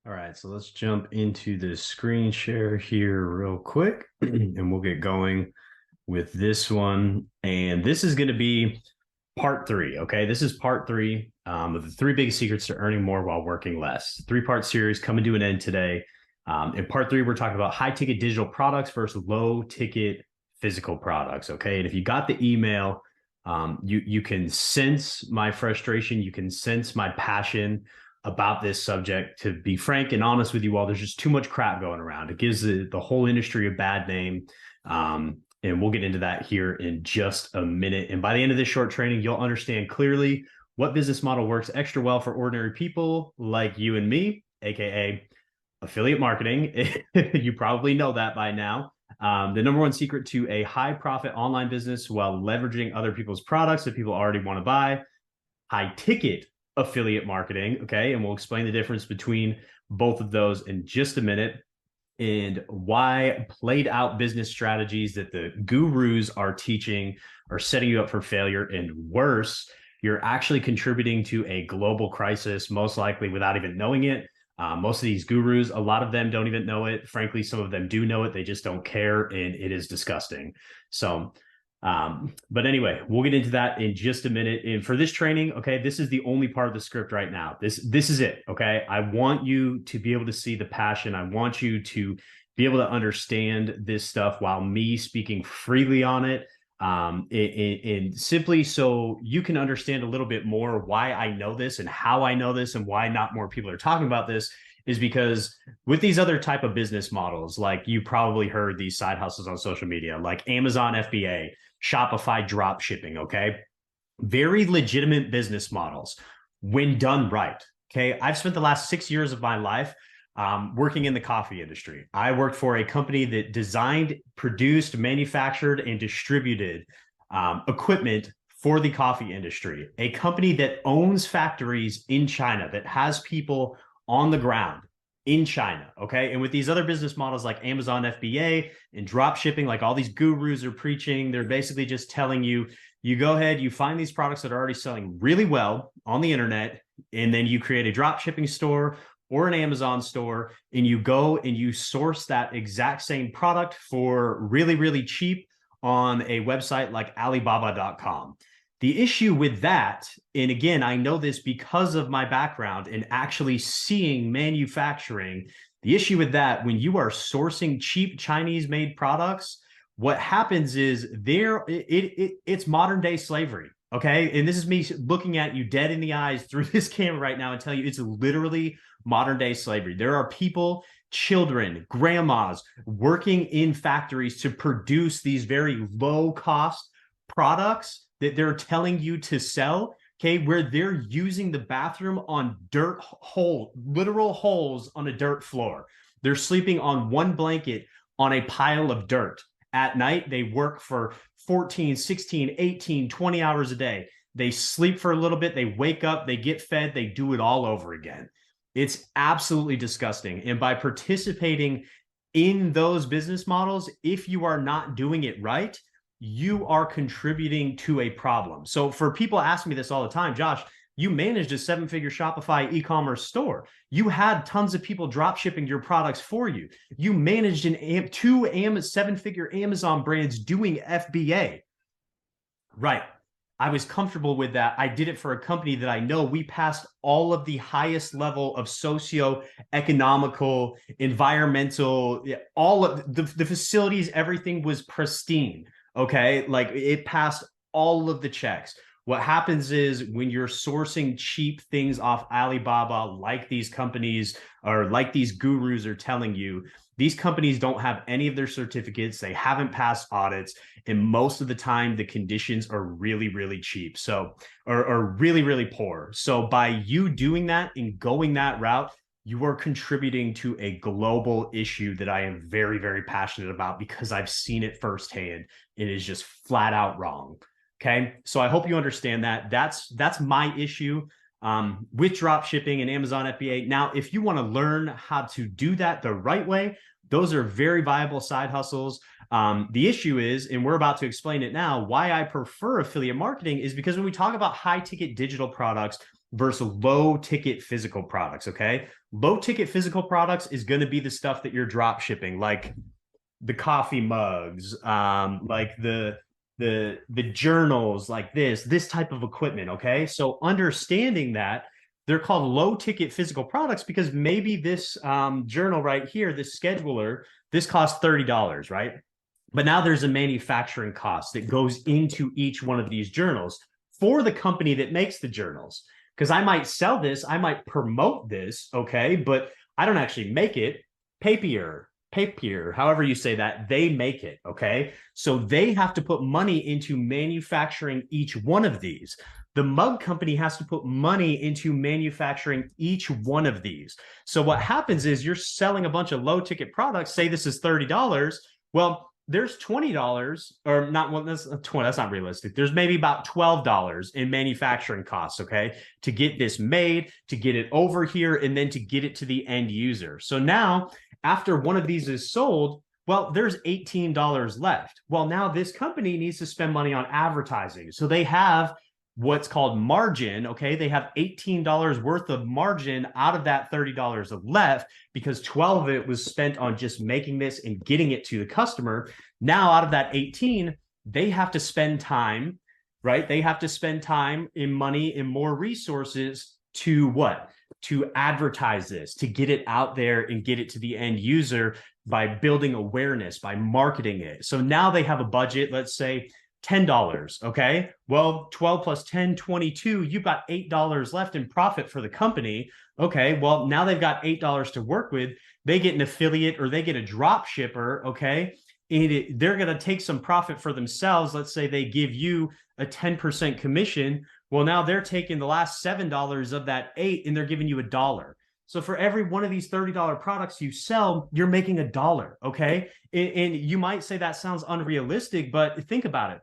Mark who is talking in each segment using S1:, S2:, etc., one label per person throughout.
S1: All right, so let's jump into the screen share here real quick and we'll get going with this one. And this is going to be part three. Okay, this is part three of the three big secrets to earning more while working less. Three-part series coming to an end today. In part three, we're talking about high ticket digital products versus low ticket physical products. Okay, and if you got the email, you can sense my frustration, you can sense my passion about this subject. To be frank and honest with you all, there's just too much crap going around. It gives the whole industry a bad name. And we'll get into that here in just a minute. And by the end of this short training, you'll understand clearly what business model works extra well for ordinary people like you and me, aka affiliate marketing. You probably know that by now. The number one secret to a high profit online business while leveraging other people's products that people already want to buy. High ticket affiliate marketing. Okay. And we'll explain the difference between both of those in just a minute, and why played out business strategies that the gurus are teaching are setting you up for failure. And worse, you're actually contributing to a global crisis, most likely without even knowing it. Most of these gurus, a lot of them don't even know it. Frankly, some of them do know it. They just don't care. And it is disgusting. So, but anyway, we'll get into that in just a minute. And for this training, okay, this is the only part of the script right now. This is it. Okay. I want you to be able to see the passion. I want you to be able to understand this stuff while me speaking freely on it. And simply so you can understand a little bit more why I know this and how I know this and why not more people are talking about this, is because with these other type of business models, like you probably heard these side hustles on social media, like Amazon FBA, Shopify drop shipping, okay? Very legitimate business models when done right, okay? I've spent the last 6 years of my life working in the coffee industry. I worked for a company that designed, produced, manufactured, and distributed equipment for the coffee industry. A company that owns factories in China, that has people on the ground in China, okay? And with these other business models like Amazon FBA and drop shipping, like all these gurus are preaching, they're basically just telling you, you go ahead, you find these products that are already selling really well on the internet, and then you create a drop shipping store or an Amazon store, and you go and you source that exact same product for really, really cheap on a website like Alibaba.com. The issue with that, and again, I know this because of my background and actually seeing manufacturing, the issue with that, when you are sourcing cheap Chinese made products, what happens is it's modern day slavery. Okay. And this is me looking at you dead in the eyes through this camera right now and tell you it's literally modern day slavery. There are people, children, grandmas working in factories to produce these very low cost products that they're telling you to sell, okay, where they're using the bathroom on dirt hole, literal holes on a dirt floor. They're sleeping on one blanket on a pile of dirt. At night, they work for 14, 16, 18, 20 hours a day. They sleep for a little bit, they wake up, they get fed, they do it all over again. It's absolutely disgusting. And by participating in those business models, if you are not doing it right, you are contributing to a problem. So for people asking me this all the time, Josh, you managed a 7-figure Shopify e-commerce store. You had tons of people drop shipping your products for you. You managed two 7-figure Amazon brands doing FBA. Right. I was comfortable with that. I did it for a company that I know we passed all of the highest level of socio-economical, environmental, all of the facilities, everything was pristine. Okay. Like it passed all of the checks. What happens is when you're sourcing cheap things off Alibaba, like these companies or like these gurus are telling you, these companies don't have any of their certificates. They haven't passed audits. And most of the time, the conditions are really, really cheap. So, or really, really poor. So by you doing that and going that route, you are contributing to a global issue that I am very, very passionate about because I've seen it firsthand. It is just flat out wrong. Okay. So I hope you understand that. That's my issue with drop shipping and Amazon FBA. Now, if you want to learn how to do that the right way, those are very viable side hustles. The issue is, and we're about to explain it now, why I prefer affiliate marketing is because when we talk about high ticket digital products, versus low ticket physical products. Okay. Low ticket physical products is going to be the stuff that you're drop shipping, like the coffee mugs, like the journals, like this type of equipment. Okay. So understanding that, they're called low ticket physical products because maybe this journal right here, this scheduler, this costs $30, right? But now there's a manufacturing cost that goes into each one of these journals for the company that makes the journals. Because I might sell this, I might promote this, okay, but I don't actually make it. Papier, however you say that, they make it, okay? So they have to put money into manufacturing each one of these. The mug company has to put money into manufacturing each one of these. So what happens is you're selling a bunch of low ticket products, say this is $30. Well, there's $20 or not. Well, that's 20. That's not realistic. There's maybe about $12 in manufacturing costs, okay, to get this made, to get it over here, and then to get it to the end user. So now, after one of these is sold, well, there's $18 left. Well, now this company needs to spend money on advertising. So they have what's called margin. Okay. They have $18 worth of margin out of that $30 of left because 12 of it was spent on just making this and getting it to the customer. Now, out of that 18, they have to spend time, right? They have to spend time in money and more resources to what? To advertise this, to get it out there and get it to the end user by building awareness, by marketing it. So now they have a budget, let's say $10. Okay. Well, 12 plus 10, 22, you've got $8 left in profit for the company. Okay. Well, now they've got $8 to work with. They get an affiliate or they get a drop shipper. Okay. And they're going to take some profit for themselves. Let's say they give you a 10% commission. Well, now they're taking the last $7 of that 8 and they're giving you $1. So for every one of these $30 products you sell, you're making $1. Okay. And you might say that sounds unrealistic, but think about it.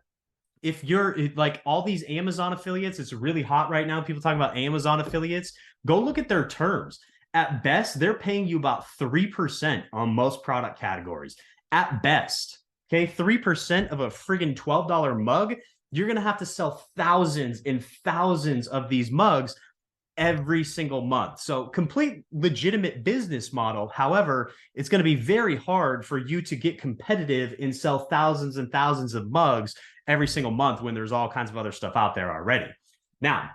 S1: If you're like all these Amazon affiliates, it's really hot right now. People talking about Amazon affiliates. Go look at their terms. At best, they're paying you about 3% on most product categories. At best, okay, 3% of a friggin' $12 mug, you're going to have to sell thousands and thousands of these mugs every single month. So complete legitimate business model. However, it's going to be very hard for you to get competitive and sell thousands and thousands of mugs every single month when there's all kinds of other stuff out there already. Now,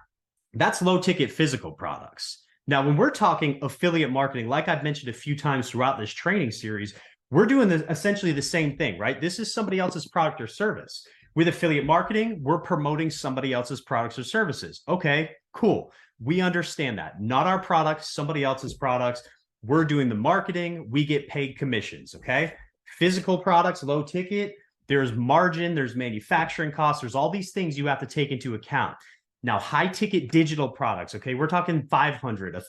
S1: that's low ticket physical products. Now, when we're talking affiliate marketing, like I've mentioned a few times throughout this training series, we're doing essentially the same thing, right? This is somebody else's product or service. With affiliate marketing, we're promoting somebody else's products or services. Okay, cool. We understand that. Not our products, somebody else's products. We're doing the marketing. We get paid commissions, okay? Physical products, low ticket, there's margin, there's manufacturing costs, there's all these things you have to take into account. Now, high ticket digital products, okay, we're talking $500, $1,000,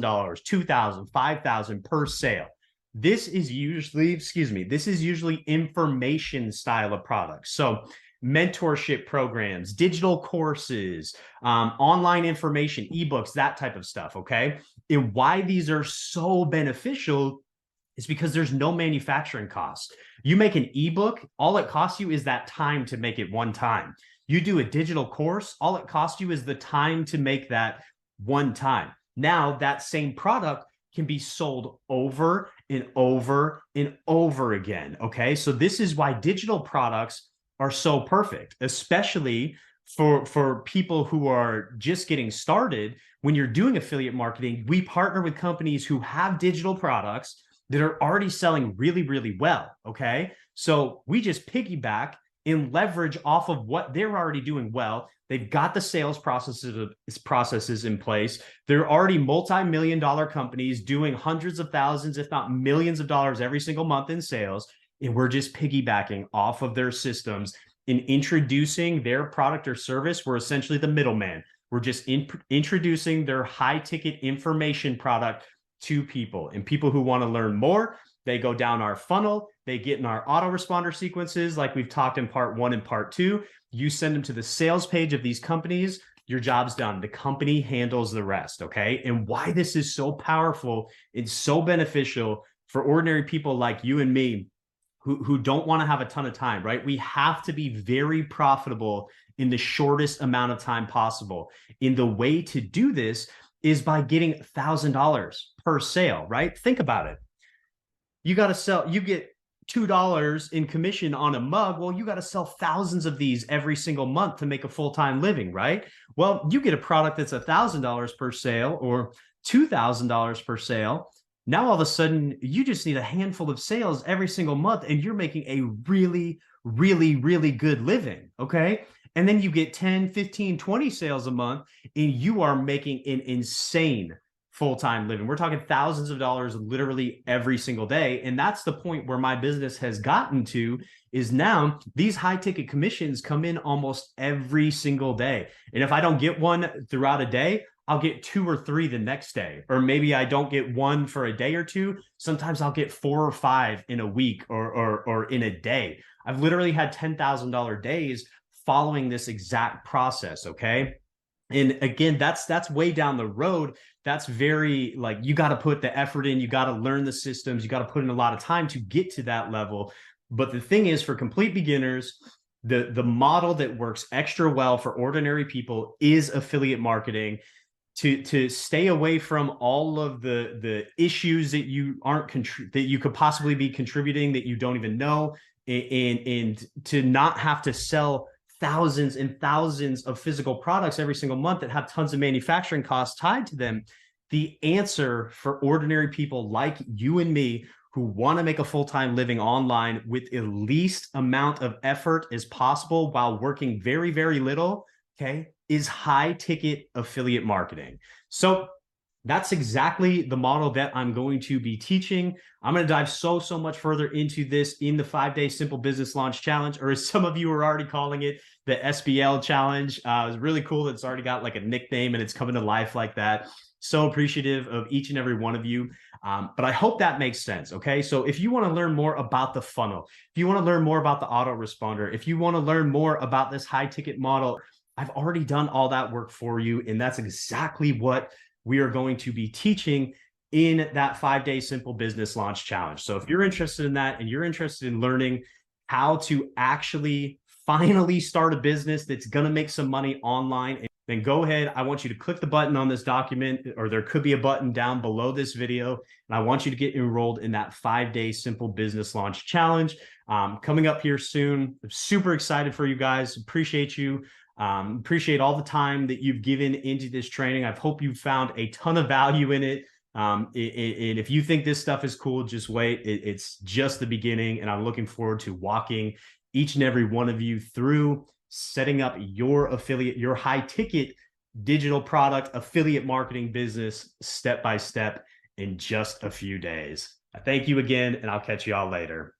S1: $2,000, $5,000 per sale. This is usually, this is usually information style of products. So mentorship programs, digital courses, online information, ebooks, that type of stuff, okay? And why these are so beneficial is because there's no manufacturing cost. You make an ebook, all it costs you is that time to make it one time. You do a digital course, all it costs you is the time to make that one time. Now that same product can be sold over and over and over again, okay? So this is why digital products are so perfect, especially for people who are just getting started. When you're doing affiliate marketing, we partner with companies who have digital products that are already selling really, really well, okay? So we just piggyback and leverage off of what they're already doing well. They've got the sales processes in place. They're already multi-million-dollar companies doing hundreds of thousands, if not millions of dollars every single month in sales. And we're just piggybacking off of their systems in introducing their product or service. We're essentially the middleman. We're just introducing their high-ticket information product to people. And people who want to learn more, they go down our funnel. They get in our autoresponder sequences like we've talked in part 1 and part 2. You send them to the sales page of these companies. Your job's done. The company handles the rest, okay? And why this is so powerful, it's so beneficial for ordinary people like you and me who don't want to have a ton of time, right? We have to be very profitable in the shortest amount of time possible. And the way to do this is by getting $1,000 per sale, right? Think about it. You got to sell, you get $2 in commission on a mug. Well, you got to sell thousands of these every single month to make a full-time living, right? Well, you get a product that's $1,000 per sale or $2,000 per sale. Now, all of a sudden, you just need a handful of sales every single month, and you're making a really, really, really good living. Okay. And then you get 10, 15, 20 sales a month, and you are making an insane full-time living. We're talking thousands of dollars literally every single day. And that's the point where my business has gotten to, is now these high ticket commissions come in almost every single day. And if I don't get one throughout a day, I'll get 2 or 3 the next day, or maybe I don't get one for a day or two. Sometimes I'll get 4 or 5 in a week or in a day. I've literally had $10,000 days following this exact process. Okay. And again, that's way down the road. That's very, like, you got to put the effort in, you got to learn the systems, you got to put in a lot of time to get to that level. But the thing is, for complete beginners, the model that works extra well for ordinary people is affiliate marketing. To stay away from all of the issues that you aren't that you could possibly be contributing that you don't even know, and to not have to sell thousands and thousands of physical products every single month that have tons of manufacturing costs tied to them. The answer for ordinary people like you and me who want to make a full-time living online with the least amount of effort as possible while working very, very little, okay, is high ticket affiliate marketing. So that's exactly the model that I'm going to be teaching. I'm going to dive so much further into this in the 5-day simple business launch challenge, or as some of you are already calling it, the SBL challenge. It's really cool that it's already got like a nickname and it's coming to life like that. So appreciative of each and every one of you. But I hope that makes sense. Okay. So if you want to learn more about the funnel, if you want to learn more about the autoresponder, if you want to learn more about this high ticket model, I've already done all that work for you. And that's exactly what we are going to be teaching in that 5-day simple business launch challenge. So if you're interested in that and you're interested in learning how to actually finally start a business that's going to make some money online, then go ahead. I want you to click the button on this document, or there could be a button down below this video. And I want you to get enrolled in that 5-day simple business launch challenge coming up here soon. I'm super excited for you guys. Appreciate you. Appreciate all the time that you've given into this training. I hope you've found a ton of value in it. And if you think this stuff is cool, just wait. It's just the beginning. And I'm looking forward to walking each and every one of you through setting up your affiliate, your high ticket digital product affiliate marketing business step by step in just a few days. Thank you again, and I'll catch you all later.